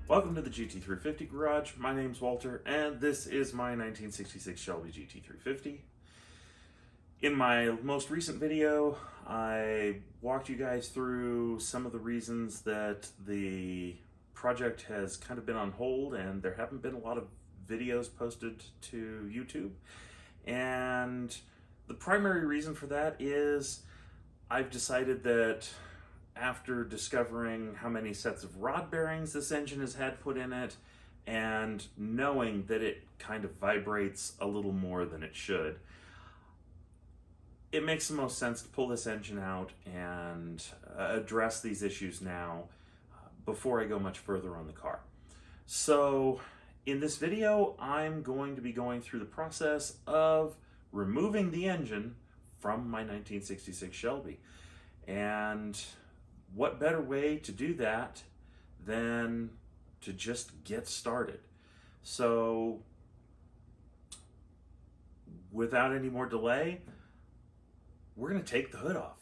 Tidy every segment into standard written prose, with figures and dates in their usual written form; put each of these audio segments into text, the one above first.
Welcome to the GT350 Garage. My name's Walter, and this is my 1966 Shelby GT350. In my most recent video, I walked you guys through some of the reasons that the project has kind of been on hold, and there haven't been a lot of videos posted to YouTube. And the primary reason for that is I've decided that after discovering how many sets of rod bearings this engine has had put in it, and knowing that it kind of vibrates a little more than it should, it makes the most sense to pull this engine out and address these issues now before I go much further on the car. So in this video, I'm going to be going through the process of removing the engine from my 1966 Shelby. And what better way to do that than to just get started? So without any more delay, we're going to take the hood off.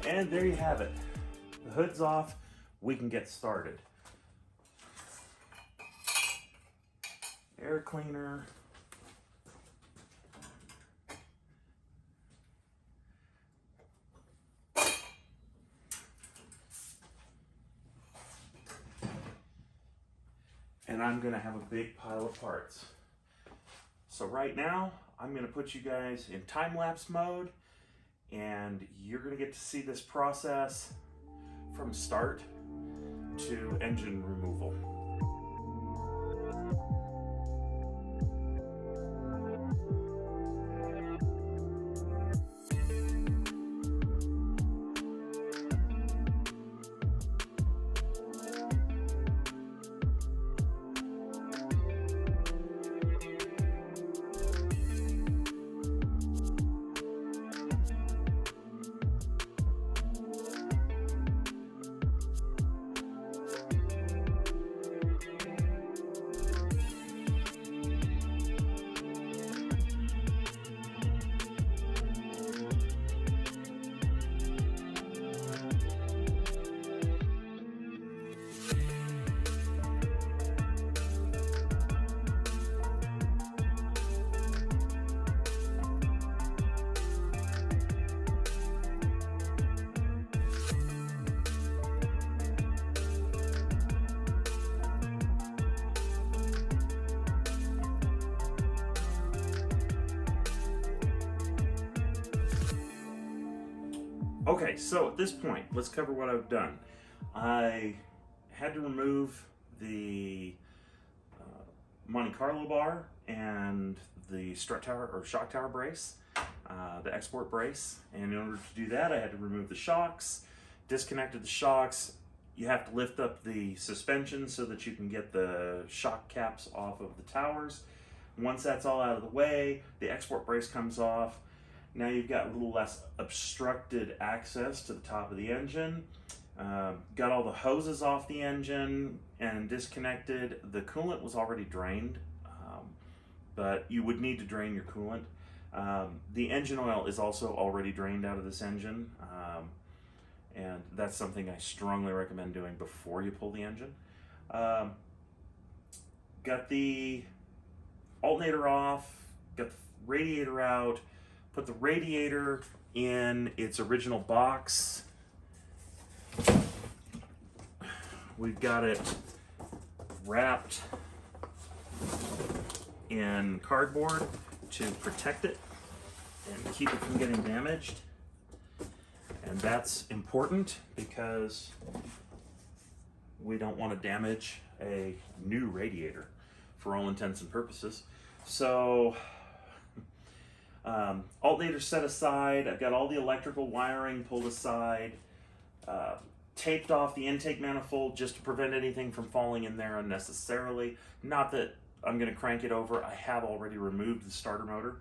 And there you have it. The hood's off. We can get started. Air cleaner. And I'm going to have a big pile of parts. So right now, I'm going to put you guys in time-lapse mode, and you're going to get to see this process from start to engine removal. Okay, so at this point, let's cover what I've done. I had to remove the Monte Carlo bar and the strut tower or shock tower brace, the export brace. And in order to do that, I had to remove the shocks, disconnected the shocks. You have to lift up the suspension so that you can get the shock caps off of the towers. Once that's all out of the way, the export brace comes off. Now you've got a little less obstructed access to the top of the engine. Got all the hoses off the engine and disconnected. The coolant was already drained, but you would need to drain your coolant. The engine oil is also already drained out of this engine, and that's something I strongly recommend doing before you pull the engine. Got the alternator off, got the radiator out, put the radiator in its original box. We've got it wrapped in cardboard to protect it and keep it from getting damaged. And that's important because we don't want to damage a new radiator for all intents and purposes. So alternator set aside. I've got all the electrical wiring pulled aside, taped off the intake manifold just to prevent anything from falling in there unnecessarily. Not that I'm going to crank it over. I have already removed the starter motor.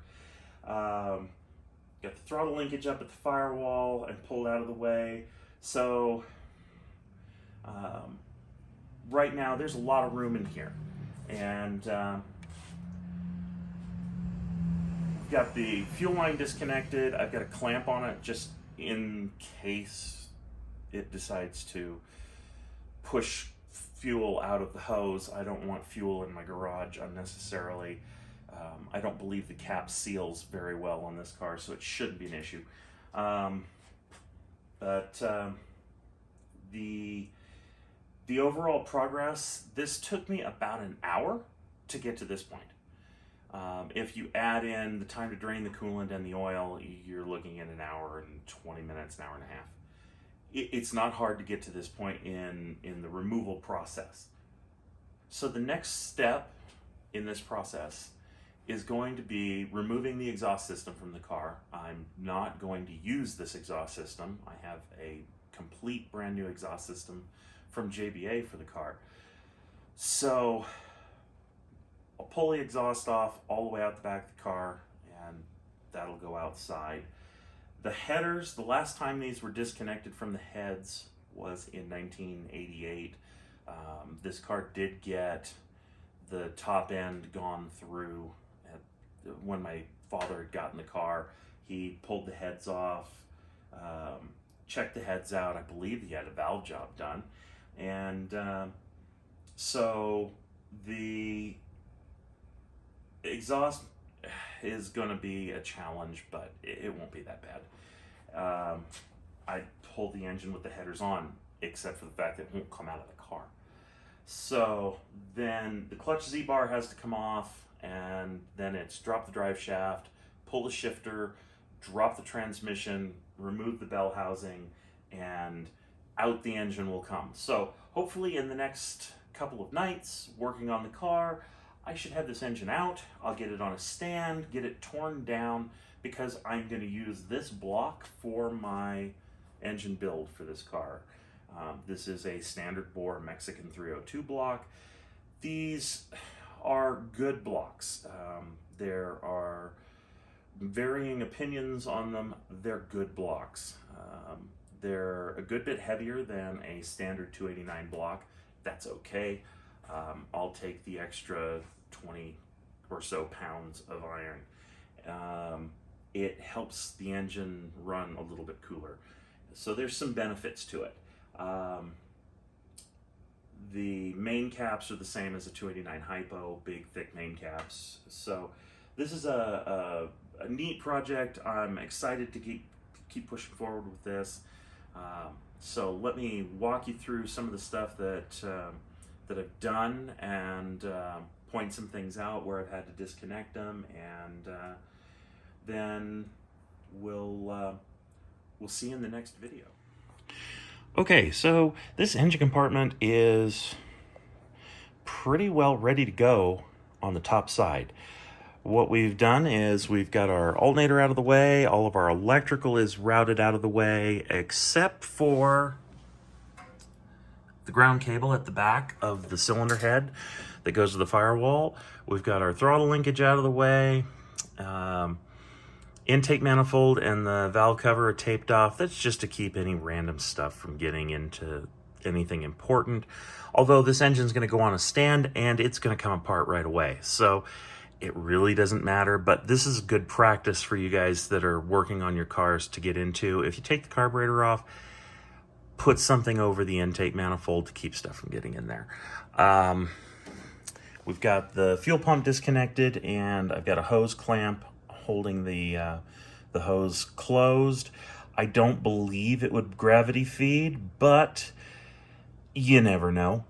Got the throttle linkage up at the firewall and pulled out of the way. So right now there's a lot of room in here. And got the fuel line disconnected. I've got a clamp on it just in case it decides to push fuel out of the hose. I don't want fuel in my garage unnecessarily. I don't believe the cap seals very well on this car, so it shouldn't be an issue. The overall progress, this took me about an hour to get to this point. If you add in the time to drain the coolant and the oil, you're looking at an hour and 20 minutes, an hour and a half. It's not hard to get to this point in the removal process. So the next step in this process is going to be removing the exhaust system from the car. I'm not going to use this exhaust system. I have a complete brand new exhaust system from JBA for the car. So I'll pull the exhaust off all the way out the back of the car, and that'll go outside. The headers, the last time these were disconnected from the heads was in 1988. This car did get the top end gone through. When my father had gotten the car, he pulled the heads off, checked the heads out. I believe he had a valve job done. And so the exhaust is going to be a challenge, but it won't be that bad. I pulled the engine with the headers on, except for the fact that it won't come out of the car. So then the clutch Z-bar has to come off, and then it's drop the drive shaft, pull the shifter, drop the transmission, remove the bell housing, and out the engine will come. So hopefully in the next couple of nights working on the car, I should have this engine out. I'll get it on a stand, get it torn down, because I'm going to use this block for my engine build for this car. This is a standard bore Mexican 302 block. These are good blocks. There are varying opinions on them. They're good blocks. They're a good bit heavier than a standard 289 block. That's okay. I'll take the extra 20 or so pounds of iron. It helps the engine run a little bit cooler. So there's some benefits to it. The main caps are the same as a 289 hypo, big thick main caps. So this is a neat project. I'm excited to keep pushing forward with this. So let me walk you through some of the stuff that I've done, and point some things out where I've had to disconnect them, and then we'll see you in the next video. Okay, so this engine compartment is pretty well ready to go on the top side. What we've done is we've got our alternator out of the way, all of our electrical is routed out of the way, except for the ground cable at the back of the cylinder head that goes to the firewall. We've got our throttle linkage out of the way. Intake manifold and the valve cover are taped off. That's just to keep any random stuff from getting into anything important. Although this engine's going to go on a stand and it's going to come apart right away. So it really doesn't matter, but this is good practice for you guys that are working on your cars to get into. If you take the carburetor off, put something over the intake manifold to keep stuff from getting in there. We've got the fuel pump disconnected, and I've got a hose clamp holding the hose closed. I don't believe it would gravity feed, but you never know.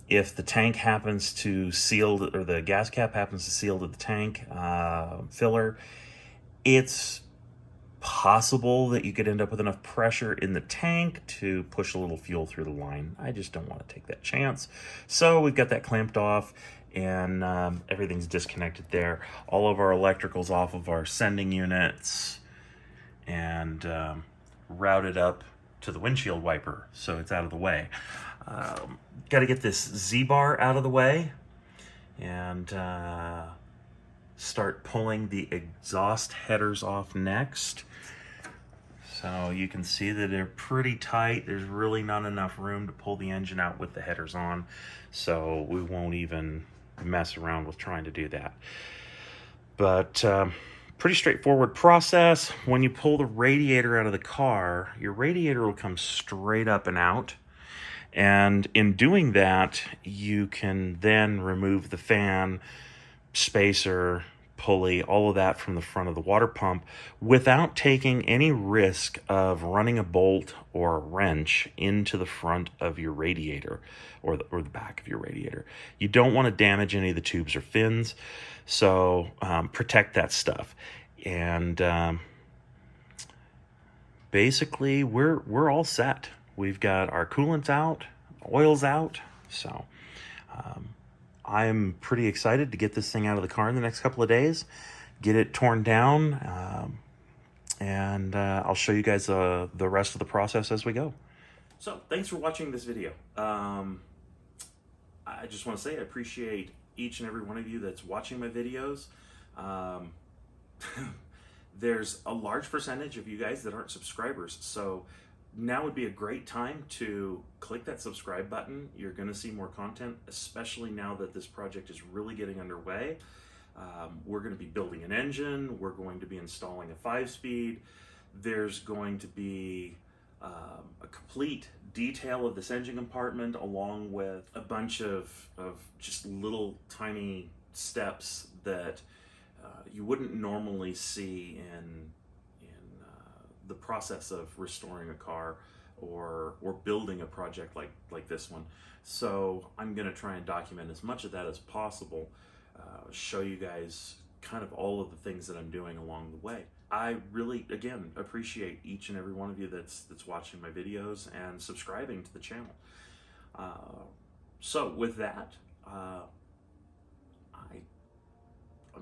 If the tank happens to seal, or the gas cap happens to seal to the tank filler, it's possible that you could end up with enough pressure in the tank to push a little fuel through the line. I just don't want to take that chance. So we've got that clamped off, and everything's disconnected there. All of our electricals off of our sending units and routed up to the windshield wiper, so it's out of the way. Got to get this Z-bar out of the way and start pulling the exhaust headers off next. So you can see that they're pretty tight. There's really not enough room to pull the engine out with the headers on, so we won't even mess around with trying to do that. But pretty straightforward process. When you pull the radiator out of the car, your radiator will come straight up and out. And in doing that, you can then remove the fan, spacer, pulley, all of that from the front of the water pump without taking any risk of running a bolt or a wrench into the front of your radiator or the back of your radiator. You don't want to damage any of the tubes or fins, so protect that stuff. And basically, we're all set. We've got our coolants out, oil's out, so I'm pretty excited to get this thing out of the car in the next couple of days, get it torn down, and I'll show you guys the rest of the process as we go. So thanks for watching this video. I just want to say I appreciate each and every one of you that's watching my videos. There's a large percentage of you guys that aren't subscribers, so now would be a great time to click that subscribe button. You're going to see more content, especially now that this project is really getting underway. We're going to be building an engine. We're going to be installing a 5-speed. There's going to be a complete detail of this engine compartment, along with a bunch of just little tiny steps that you wouldn't normally see in the process of restoring a car or building a project like this one. So I'm going to try and document as much of that as possible, show you guys kind of all of the things that I'm doing along the way. I really, again, appreciate each and every one of you that's watching my videos and subscribing to the channel. So with that, I'm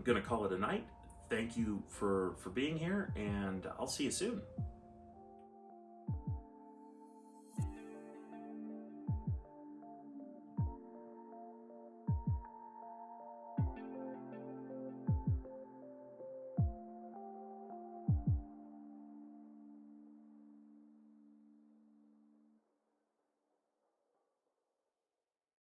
going to call it a night. Thank you for being here, and I'll see you soon.